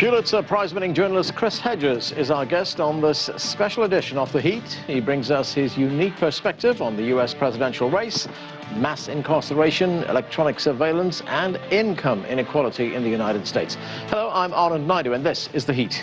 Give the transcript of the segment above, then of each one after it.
Pulitzer Prize-winning journalist Chris Hedges is our guest on this special edition of The Heat. He brings us his unique perspective on the U.S. presidential race, mass incarceration, electronic surveillance, and income inequality in the United States. Hello, I'm Anand Naidu, and this is The Heat.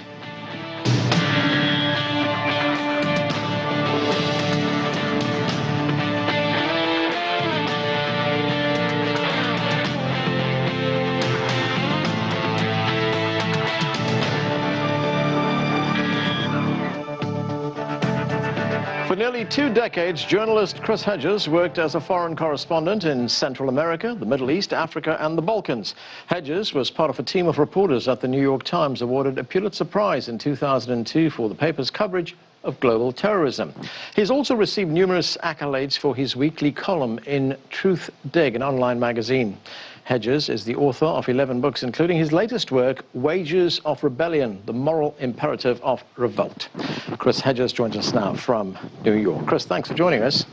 For nearly 2 decades, journalist Chris Hedges worked as a foreign correspondent in Central America, the Middle East, Africa, and the Balkans. Hedges was part of a team of reporters at the New York Times awarded a Pulitzer Prize in 2002 for the paper's coverage of global terrorism. He's also received numerous accolades for his weekly column in Truthdig, an online magazine. Hedges is the author of 11 books, including his latest work, Wages of Rebellion, The Moral Imperative of Revolt. Chris Hedges joins us now from New York. Chris, thanks for joining us.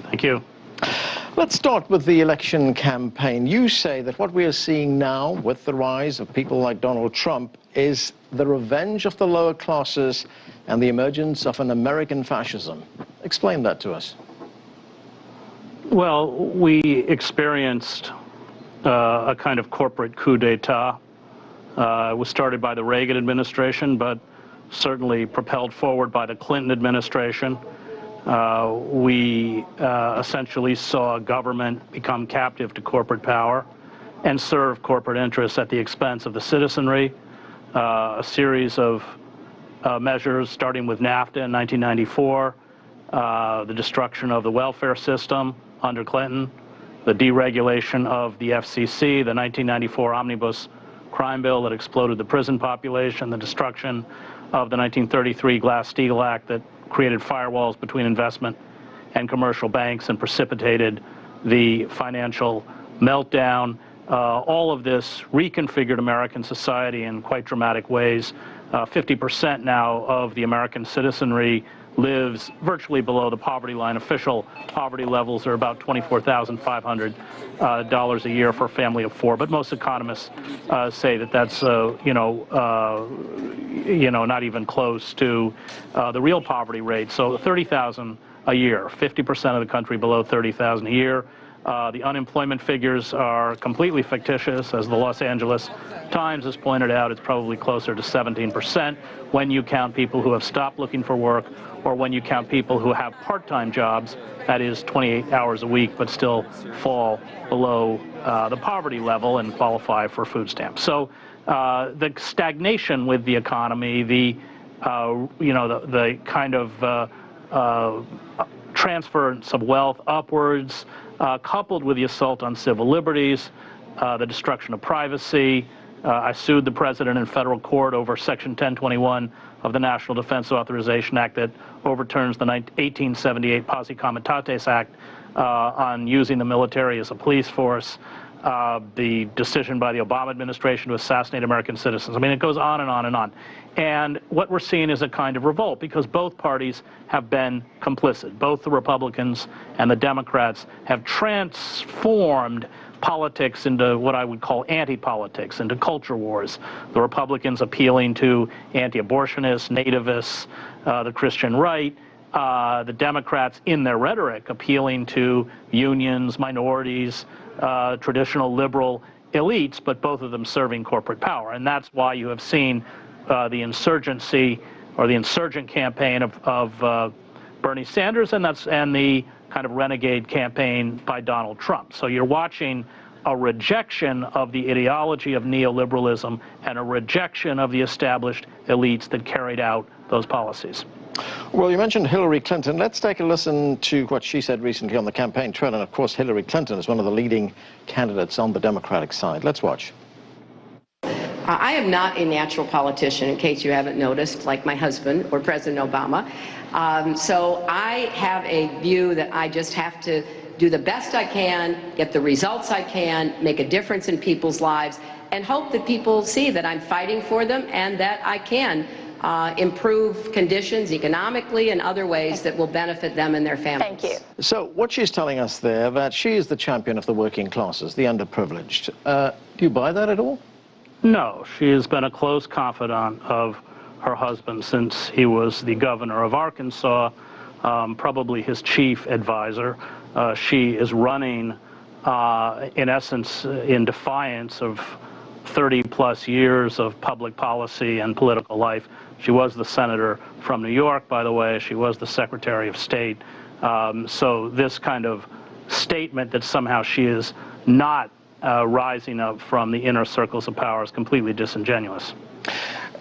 Thank you. Let's start with the election campaign. You say that what we are seeing now with the rise of people like Donald Trump is the revenge of the lower classes and the emergence of an American fascism. Explain that to us. Well, we experienced a kind of corporate coup d'etat. It was started by the Reagan administration, but certainly propelled forward by the Clinton administration. We essentially saw government become captive to corporate power and serve corporate interests at the expense of the citizenry. A series of measures, starting with NAFTA in 1994, the destruction of the welfare system under Clinton, the deregulation of the FCC, the 1994 Omnibus Crime Bill that exploded the prison population, the destruction of the 1933 Glass-Steagall Act that created firewalls between investment and commercial banks and precipitated the financial meltdown. All of this reconfigured American society in quite dramatic ways. 50% now of the American citizenry lives virtually below the poverty line. Official poverty levels are about $24,500 a year for a family of 4, but most economists say that that's not even close to the real poverty rate. So 30,000 a year, 50% of the country below 30,000 a year. The unemployment figures are completely fictitious. As the Los Angeles Times has pointed out, it's probably closer to 17% when you count people who have stopped looking for work, or when you count people who have part-time jobs, that is 28 hours a week, but still fall below the poverty level and qualify for food stamps. So the stagnation with the economy, the kind of transference of wealth upwards, coupled with the assault on civil liberties, the destruction of privacy. I sued the president in federal court over Section 1021 of the National Defense Authorization Act that overturns the 1878 Posse Comitatus Act on using the military as a police force, the decision by the Obama administration to assassinate American citizens. I mean, it goes on and on and on. And what we're seeing is a kind of revolt because both parties have been complicit. Both the Republicans and the Democrats have transformed politics into what I would call anti-politics, into culture wars. The Republicans appealing to anti-abortionists, nativists, the Christian right. The Democrats, in their rhetoric, appealing to unions, minorities, traditional liberal elites, but both of them serving corporate power. And that's why you have seen the insurgency or the insurgent campaign of Bernie Sanders, and the kind of renegade campaign by Donald Trump. So you're watching a rejection of the ideology of neoliberalism and a rejection of the established elites that carried out those policies. Well, you mentioned Hillary Clinton. Let's take a listen to what she said recently on the campaign trail. And of course, Hillary Clinton is one of the leading candidates on the Democratic side. Let's watch. I am not a natural politician, in case you haven't noticed, like my husband or President Obama. So I have a view that I just have to do the best I can, get the results I can, make a difference in people's lives, and hope that people see that I'm fighting for them and that I can improve conditions economically and other ways that will benefit them and their families. Thank you. So what she's telling us there, that she is the champion of the working classes, the underprivileged. Do you buy that at all? No, she has been a close confidant of her husband since he was the governor of Arkansas, probably his chief advisor. She is running, in essence, in defiance of 30-plus years of public policy and political life. She was the senator from New York, by the way. She was the Secretary of State. So this kind of statement that somehow she is not rising up from the inner circles of power is completely disingenuous.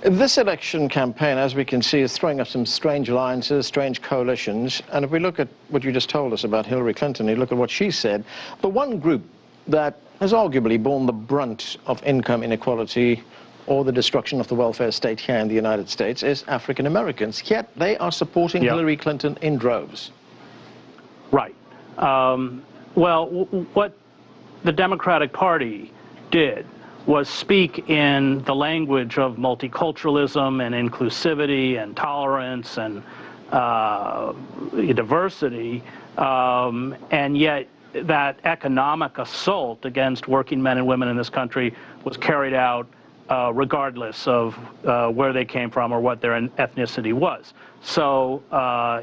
This election campaign, as we can see, is throwing up some strange alliances, strange coalitions. And if we look at what you just told us about Hillary Clinton, you look at what she said, the one group that has arguably borne the brunt of income inequality or the destruction of the welfare state here in the United States is African Americans. Yet they are supporting Hillary Clinton in droves. Right. Well, what the Democratic Party did was speak in the language of multiculturalism and inclusivity and tolerance and diversity, and yet that economic assault against working men and women in this country was carried out regardless of where they came from or what their ethnicity was. So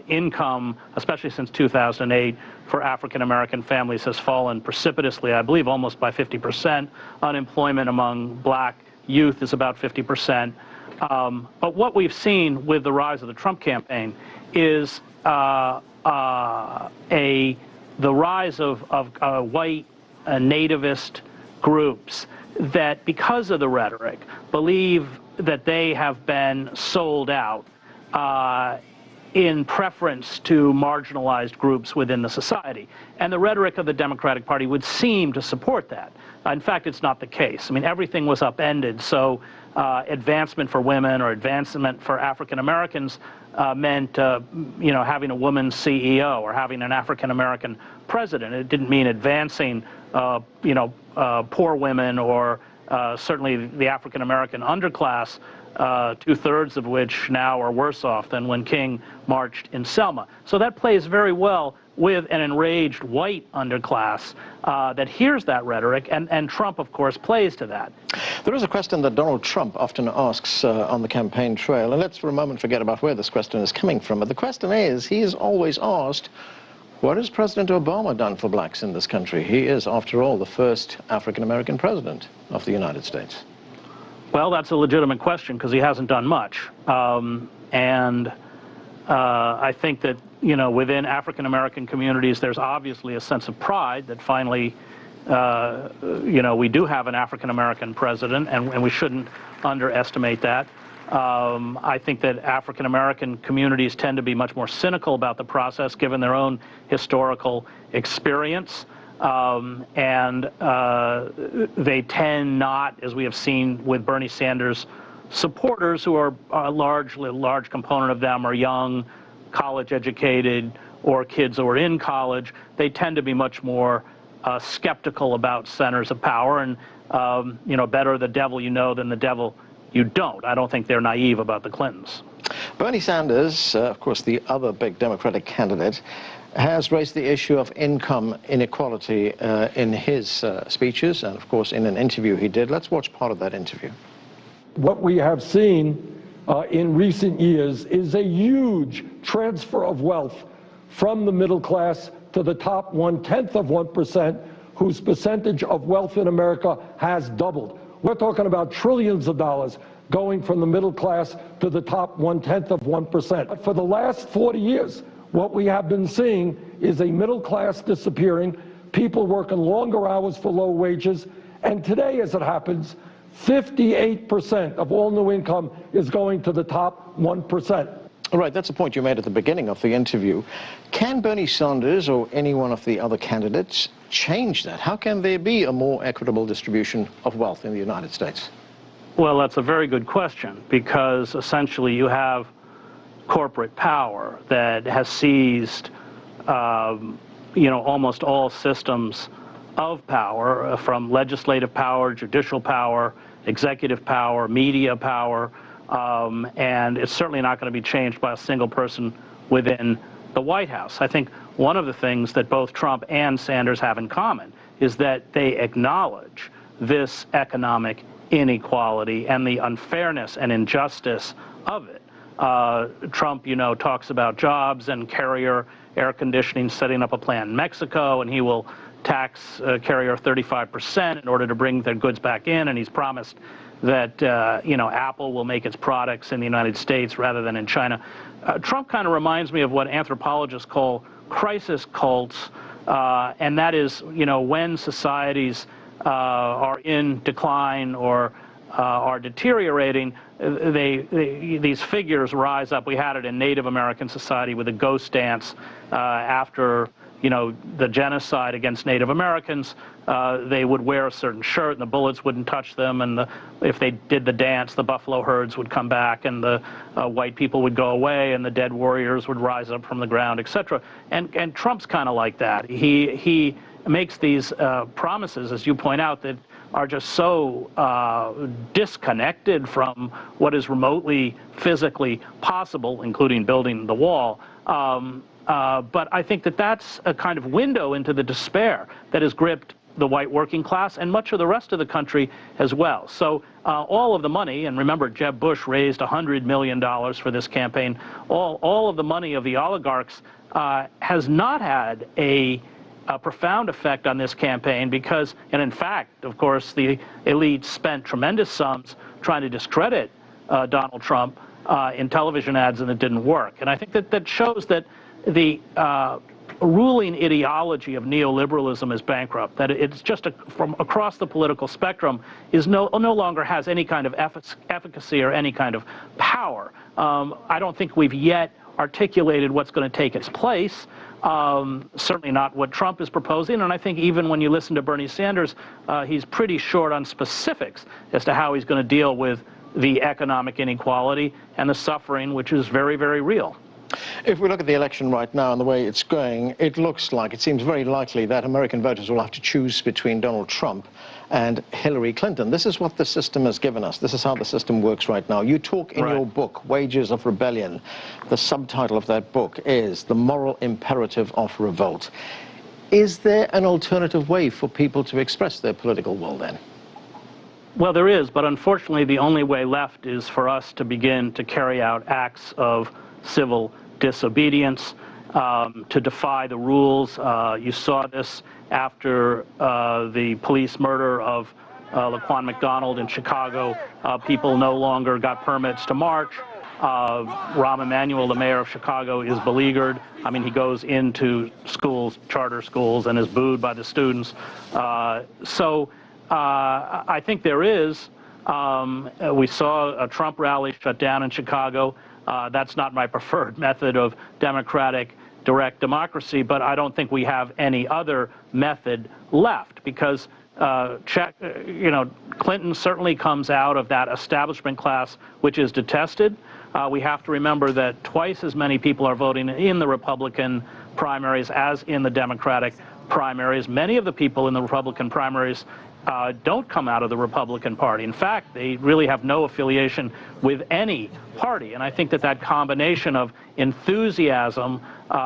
income, especially since 2008, for African-American families has fallen precipitously, I believe almost by 50%. Unemployment among black youth is about 50%. But what we've seen with the rise of the Trump campaign is the rise of white nativist groups that, because of the rhetoric, believe that they have been sold out in preference to marginalized groups within the society. And the rhetoric of the Democratic Party would seem to support that. In fact, it's not the case. I mean, everything was upended. So advancement for women or advancement for African Americans meant, having a woman CEO or having an African American president. It didn't mean advancing, poor women or certainly the African American underclass, two-thirds of which now are worse off than when King marched in Selma. So that plays very well with an enraged white underclass that hears that rhetoric, and Trump, of course, plays to that. There is a question that Donald Trump often asks on the campaign trail, and let's for a moment forget about where this question is coming from. But the question is, he is always asked, what has President Obama done for blacks in this country? He is, after all, the first African-American president of the United States. Well, that's a legitimate question because he hasn't done much. I think that, within African-American communities, there's obviously a sense of pride that finally, we do have an African-American president, and we shouldn't underestimate that. I think that African-American communities tend to be much more cynical about the process given their own historical experience. They tend not, as we have seen with Bernie Sanders supporters, who are a large component of them are young, college-educated, or kids who are in college. They tend to be much more skeptical about centers of power, and better the devil you know than the devil you don't. I don't think they're naive about the Clintons. Bernie Sanders, of course, the other big Democratic candidate, has raised the issue of income inequality in his speeches and, of course, in an interview he did. Let's watch part of that interview. What we have seen in recent years is a huge transfer of wealth from the middle class to the top 1/10 of 1%, whose percentage of wealth in America has doubled. We're talking about trillions of dollars going from the middle class to the top 1/10 of 1%. But for the last 40 years, what we have been seeing is a middle class disappearing, people working longer hours for low wages, and today, as it happens, 58% of all new income is going to the top 1%. All right, that's a point you made at the beginning of the interview. Can Bernie Sanders or any one of the other candidates change that? How can there be a more equitable distribution of wealth in the United States? Well, that's a very good question, because essentially you have corporate power that has seized, almost all systems of power, from legislative power, judicial power, executive power, media power, and it's certainly not going to be changed by a single person within the White House. I think one of the things that both Trump and Sanders have in common is that they acknowledge this economic inequality and the unfairness and injustice of it. Trump, talks about jobs and Carrier air conditioning, setting up a plant in Mexico, and he will tax Carrier 35% in order to bring their goods back in, and he's promised that Apple will make its products in the United States rather than in China. Trump kind of reminds me of what anthropologists call crisis cults, and that is, when societies are in decline or are deteriorating, these figures rise up. We had it in Native American society with the ghost dance after the genocide against Native Americans. They would wear a certain shirt and the bullets wouldn't touch them, and if they did the dance, the buffalo herds would come back and the white people would go away and the dead warriors would rise up from the ground, etc. And Trump's kind of like that. He makes these promises, as you point out, that are just so disconnected from what is remotely physically possible, including building the wall. But I think that that's a kind of window into the despair that has gripped the white working class and much of the rest of the country as well. So all of the money, and remember, Jeb Bush raised $100 million for this campaign, all of the money of the oligarchs has not had a profound effect on this campaign because, and in fact, of course, the elite spent tremendous sums trying to discredit Donald Trump in television ads, and it didn't work. And I think that shows that the ruling ideology of neoliberalism is bankrupt, that it's just from across the political spectrum is no longer has any kind of efficacy or any kind of power. I don't think we've yet articulated what's going to take its place. Certainly not what Trump is proposing, and I think even when you listen to Bernie Sanders, he's pretty short on specifics as to how he's going to deal with the economic inequality and the suffering, which is very, very real. If we look at the election right now and the way it's going, it seems very likely that American voters will have to choose between Donald Trump and Hillary Clinton. This is what the system has given us. This is how the system works right now. You talk in your book, Wages of Rebellion. The subtitle of that book is The Moral Imperative of Revolt. Is there an alternative way for people to express their political will then? Well, there is, but unfortunately the only way left is for us to begin to carry out acts of civil disobedience, to defy the rules. You saw this after the police murder of Laquan McDonald in Chicago. People no longer got permits to march. Rahm Emanuel, the mayor of Chicago, is beleaguered. I mean, he goes into schools, charter schools, and is booed by the students. So I think there is. We saw a Trump rally shut down in Chicago. That's not my preferred method of democratic direct democracy, but I don't think we have any other method left because Clinton certainly comes out of that establishment class which is detested. We have to remember that twice as many people are voting in the Republican primaries as in the Democratic primaries. Many of the people in the Republican primaries don't come out of the Republican Party. In fact, they really have no affiliation with any party. And I think that combination of enthusiasm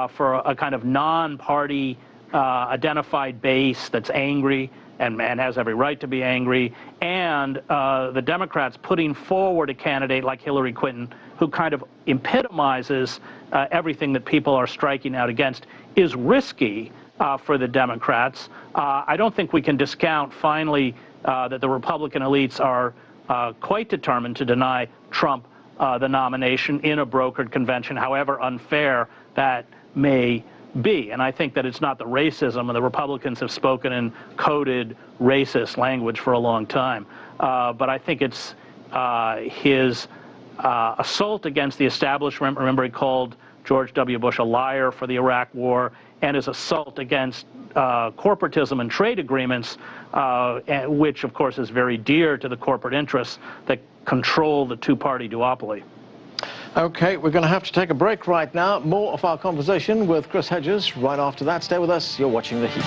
for a kind of non-party identified base that's angry and has every right to be angry, and the Democrats putting forward a candidate like Hillary Clinton who kind of epitomizes everything that people are striking out against is risky for the Democrats. I don't think we can discount, finally, that the Republican elites are quite determined to deny Trump the nomination in a brokered convention, however unfair that may be. And I think that it's not the racism, and the Republicans have spoken in coded racist language for a long time. But I think it's his assault against the establishment. Remember, he called George W. Bush a liar for the Iraq War, and his assault against corporatism and trade agreements, which, of course, is very dear to the corporate interests that control the two-party duopoly. Okay, we're going to have to take a break right now. More of our conversation with Chris Hedges right after that. Stay with us. You're watching The Heat.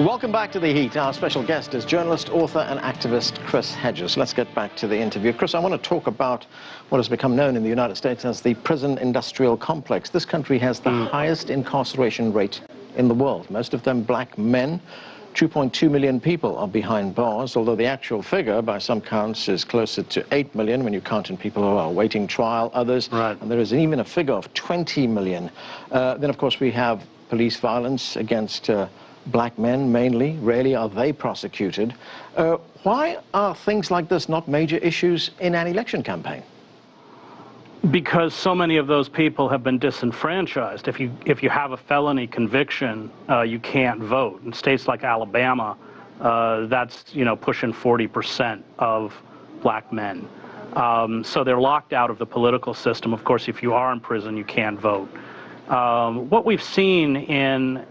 Welcome back to The Heat. Our special guest is journalist, author, and activist Chris Hedges. Let's get back to the interview. Chris, I want to talk about what has become known in the United States as the prison industrial complex. This country has the highest incarceration rate in the world, most of them black men. 2.2 million people are behind bars, although the actual figure, by some counts, is closer to 8 million when you count in people who are awaiting trial, others. Right. And there is even a figure of 20 million. Then, of course, we have police violence against black men, mainly. Rarely are they prosecuted. Why are things like this not major issues in an election campaign? Because so many of those people have been disenfranchised. If you have a felony conviction, you can't vote. In states like Alabama, that's pushing 40% of black men. So they're locked out of the political system. Of course, if you are in prison, you can't vote. What we've seen in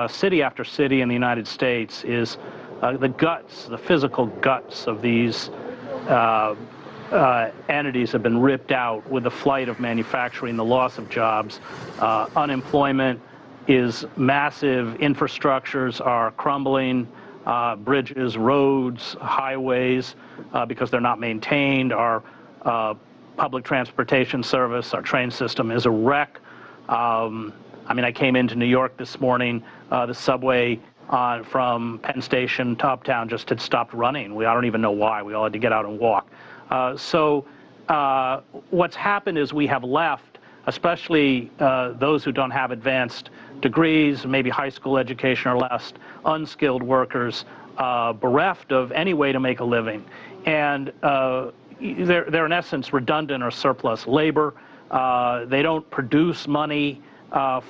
city after city in the United States is the physical guts of these entities have been ripped out with the flight of manufacturing, the loss of jobs. Unemployment is massive. Infrastructures are crumbling. Bridges, roads, highways, because they're not maintained. Our public transportation service, our train system is a wreck. I came into New York this morning. The subway from Penn Station to Uptown just had stopped running. I don't even know why. We all had to get out and walk. So what's happened is we have left, especially those who don't have advanced degrees, maybe high school education or less, unskilled workers, bereft of any way to make a living. And they're in essence redundant or surplus labor. They don't produce money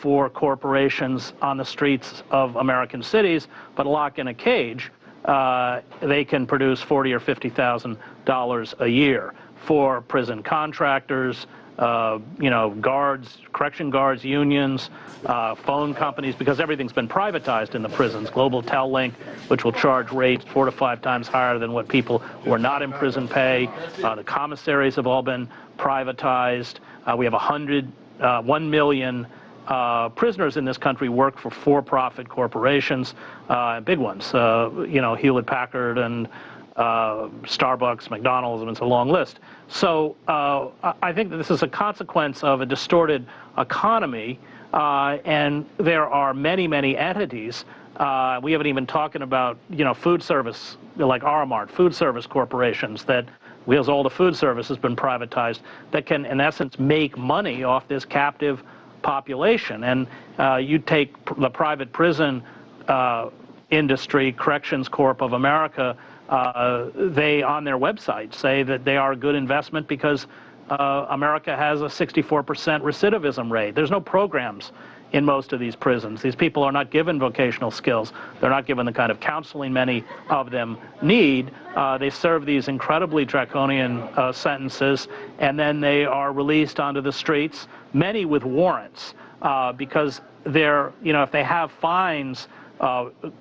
for corporations on the streets of American cities, but locked in a cage, they can produce $40,000 or $50,000 a year for prison contractors, guards, correction guards, unions, phone companies, because everything's been privatized in the prisons. Global Tel-Link, which will charge rates 4 to 5 times higher than what people who are not in prison pay. The commissaries have all been privatized. We have 1 million prisoners in this country work for for-profit corporations, big ones, Hewlett-Packard and Starbucks, McDonald's, and it's a long list. So I think that this is a consequence of a distorted economy, and there are many, many entities. We haven't even talking about, food service, like Aramark, food service corporations that, because all the food service has been privatized, that can, in essence, make money off this captive population. And you take the private prison industry, Corrections Corp of America, they on their website say that they are a good investment because America has a 64% recidivism rate. There's no programs in most of these prisons. These people are not given vocational skills. They're not given the kind of counseling many of them need. They serve these incredibly draconian sentences, and then they are released onto the streets, many with warrants, because they're, if they have fines,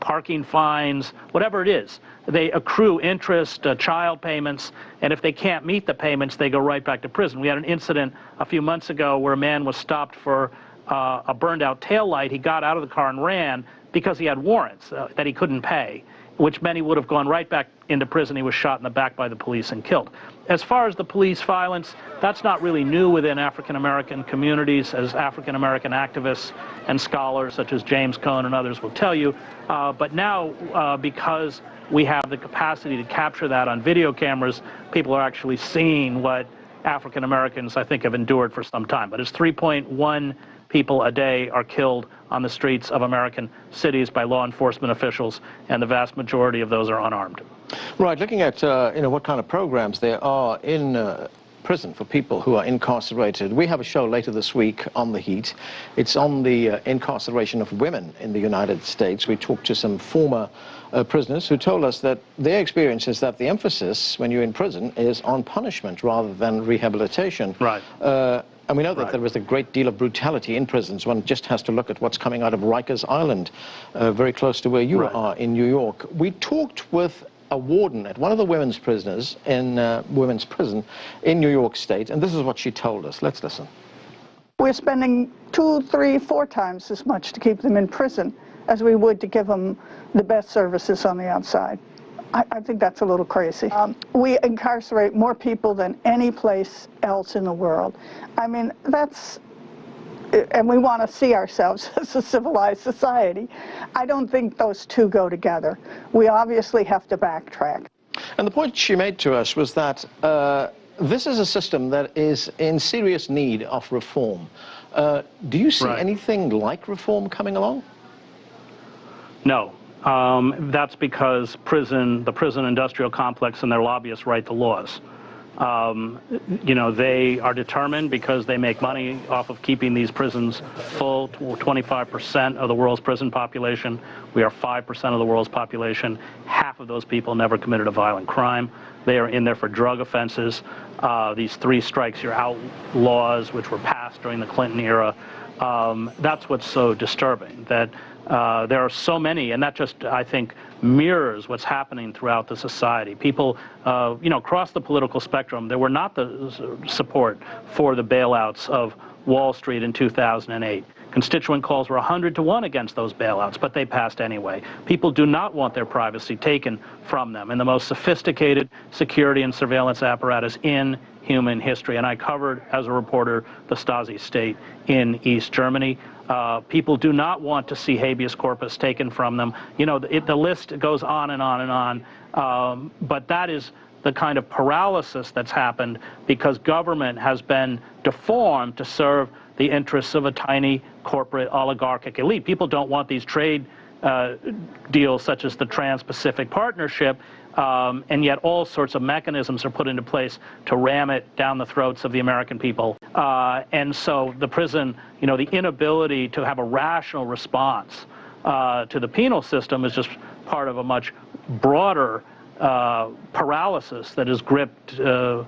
parking fines, whatever it is, they accrue interest, child payments, and if they can't meet the payments, they go right back to prison. We had an incident a few months ago where a man was stopped for a burned out taillight. He got out of the car and ran because he had warrants that he couldn't pay, which meant he would have gone right back into prison. He was shot in the back by the police and killed. As far as the police violence, that's not really new within African-American communities, as African-American activists and scholars such as James Cone and others will tell you. But now, because we have the capacity to capture that on video cameras, people are actually seeing what African-Americans, I think, have endured for some time. But it's 3.1 people a day are killed on the streets of American cities by law enforcement officials, and the vast majority of those are unarmed. Right, looking at what kind of programs there are in prison for people who are incarcerated. We have a show later this week on The Heat. It's on the incarceration of women in the United States. We talked to some former prisoners who told us that their experience is that the emphasis when you're in prison is on punishment rather than rehabilitation. Right. And we know that there is a great deal of brutality in prisons. One just has to look at what's coming out of Rikers Island, very close to where you are in New York. We talked with a warden at one of the women's prisons in women's prison in New York State, and this is what she told us. Let's listen. We're spending 2, 3, 4 times as much to keep them in prison as we would to give them the best services on the outside. I think that's a little crazy. We incarcerate more people than any place else in the world. I mean, that's and we want to see ourselves as a civilized society. I don't think those two go together. We obviously have to backtrack. And the point she made to us was that this is a system that is in serious need of reform. Do you see anything like reform coming along? No. That's because the prison industrial complex and their lobbyists write the laws. You know, they are determined because they make money off of keeping these prisons full. 25% of the world's prison population. We are 5% of the world's population. Half of those people never committed a violent crime. They are in there for drug offenses. These 3 strikes you're out laws, which were passed during the Clinton era. That's what's so disturbing, that there are so many, and that just, I think, mirrors what's happening throughout the society. People, you know, across the political spectrum, there were not the support for the bailouts of Wall Street in 2008. Constituent calls were 100-to-1 against those bailouts, but they passed anyway. People do not want their privacy taken from them in the most sophisticated security and surveillance apparatus in human history. And I covered, as a reporter, the Stasi state in East Germany. People do not want to see habeas corpus taken from them. You know, the list goes on and on and on. But that is the kind of paralysis that's happened because government has been deformed to serve the interests of a tiny corporate oligarchic elite. People don't want these trade deals such as the Trans-Pacific Partnership, and yet all sorts of mechanisms are put into place to ram it down the throats of the American people. And so the prison, you know, the inability to have a rational response to the penal system is just part of a much broader paralysis that has gripped the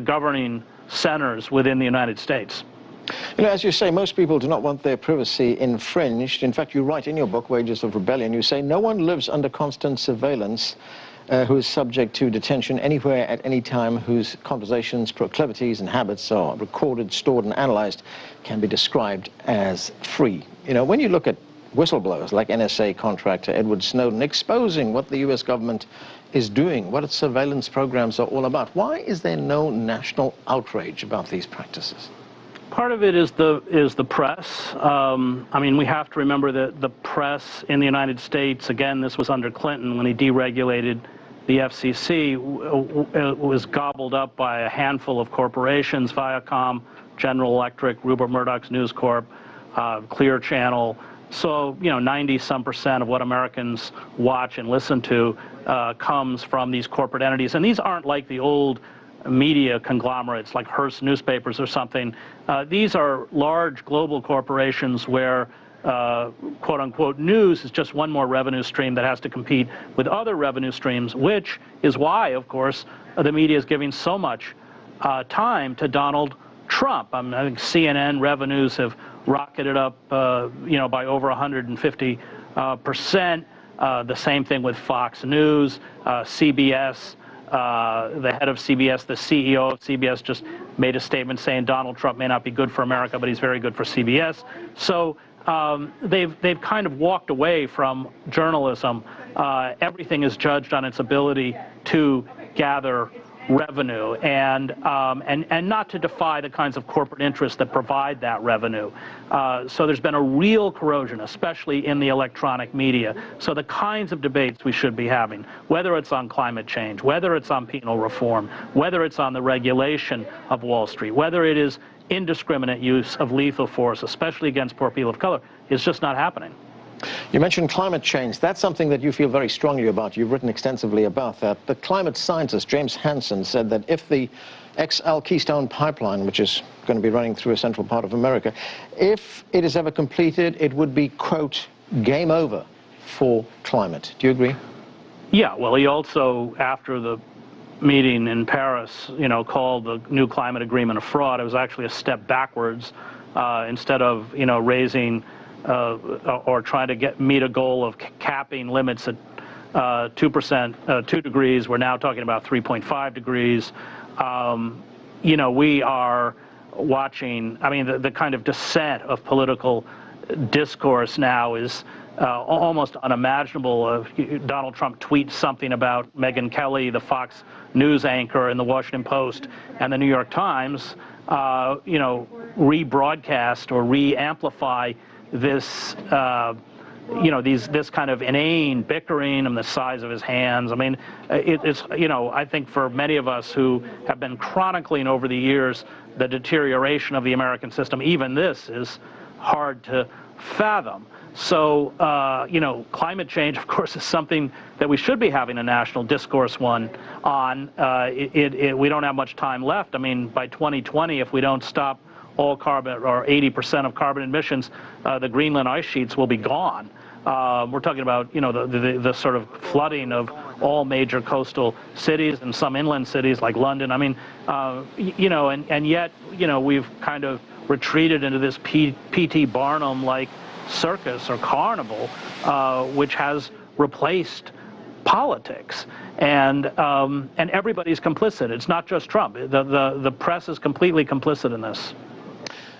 governing centers within the United States. You know, as you say, most people do not want their privacy infringed. In fact, you write in your book, Wages of Rebellion, you say, no one lives under constant surveillance who is subject to detention anywhere at any time, whose conversations, proclivities, and habits are recorded, stored, and analyzed, can be described as free. You know, when you look at whistleblowers like NSA contractor Edward Snowden exposing what the U.S. government is doing, what its surveillance programs are all about, why is there no national outrage about these practices? Part of it is the press. I mean, we have to remember that the press in the United States, again, this was under Clinton when he deregulated the FCC, was gobbled up by a handful of corporations: Viacom, General Electric, Rupert Murdoch's News Corp, Clear Channel. So, you know, 90-some% of what Americans watch and listen to comes from these corporate entities. And these aren't like the old media conglomerates like Hearst newspapers or something. These are large global corporations where quote-unquote news is just one more revenue stream that has to compete with other revenue streams, which is why, of course, the media is giving so much time to Donald Trump. I think CNN revenues have rocketed up, you know, by over 150%. The same thing with Fox News, CBS. The head of CBS, the CEO of CBS, just made a statement saying Donald Trump may not be good for America, but he's very good for CBS. So they've kind of walked away from journalism. Everything is judged on its ability to gather revenue and not to defy the kinds of corporate interests that provide that revenue. So there's been a real corrosion, especially in the electronic media. So the kinds of debates we should be having, whether it's on climate change, whether it's on penal reform, whether it's on the regulation of Wall Street, whether it is indiscriminate use of lethal force, especially against poor people of color, is just not happening. You mentioned climate change. That's something that you feel very strongly about. You've written extensively about that. The climate scientist James Hansen said that if the XL Keystone Pipeline, which is going to be running through a central part of America, if it is ever completed, it would be, quote, game over for climate. Do you agree? Yeah, well, he also, after the meeting in Paris, you know, called the new climate agreement a fraud. It was actually a step backwards. Instead of, you know, raising or trying to meet a goal of capping limits at 2 degrees. We're now talking about 3.5 degrees. You know, we are watching, I mean, the kind of descent of political discourse now is almost unimaginable. Donald Trump tweets something about Megyn Kelly, the Fox News anchor, and the Washington Post and the New York Times, you know, rebroadcast or re-amplify this, this kind of inane bickering and the size of his hands. I mean, it's, I think for many of us who have been chronicling over the years the deterioration of the American system, even this is hard to fathom. So, climate change, of course, is something that we should be having a national discourse on. We don't have much time left. I mean, by 2020, if we don't stop all carbon, or 80% of carbon emissions, the Greenland ice sheets will be gone. We're talking about, the sort of flooding of all major coastal cities and some inland cities like London. I mean, and yet, we've kind of retreated into this P.T. Barnum-like circus or carnival, which has replaced politics, and everybody's complicit. It's not just Trump. The press is completely complicit in this.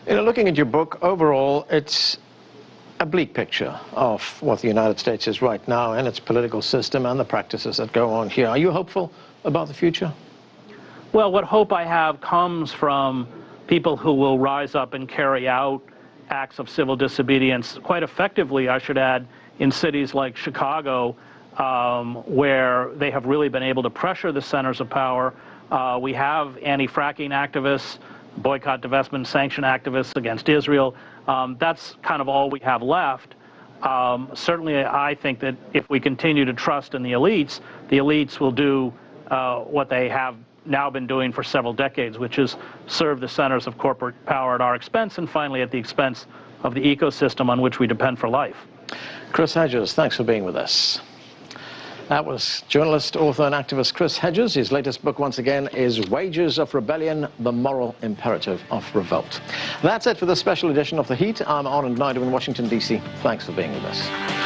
Looking at your book, overall, it's a bleak picture of what the United States is right now and its political system and the practices that go on here. Are you hopeful about the future? Well, what hope I have comes from people who will rise up and carry out acts of civil disobedience quite effectively, I should add, in cities like Chicago, where they have really been able to pressure the centers of power. We have anti-fracking activists, boycott, divestment, sanction activists against Israel. That's kind of all we have left. Certainly, I think that if we continue to trust in the elites will do what they have now been doing for several decades, which is serve the centers of corporate power at our expense and finally at the expense of the ecosystem on which we depend for life. Chris Hedges, thanks for being with us. That was journalist, author, and activist Chris Hedges. His latest book, once again, is Wages of Rebellion, The Moral Imperative of Revolt. That's it for this special edition of The Heat. I'm Arnold Naidu in Washington, D.C. Thanks for being with us.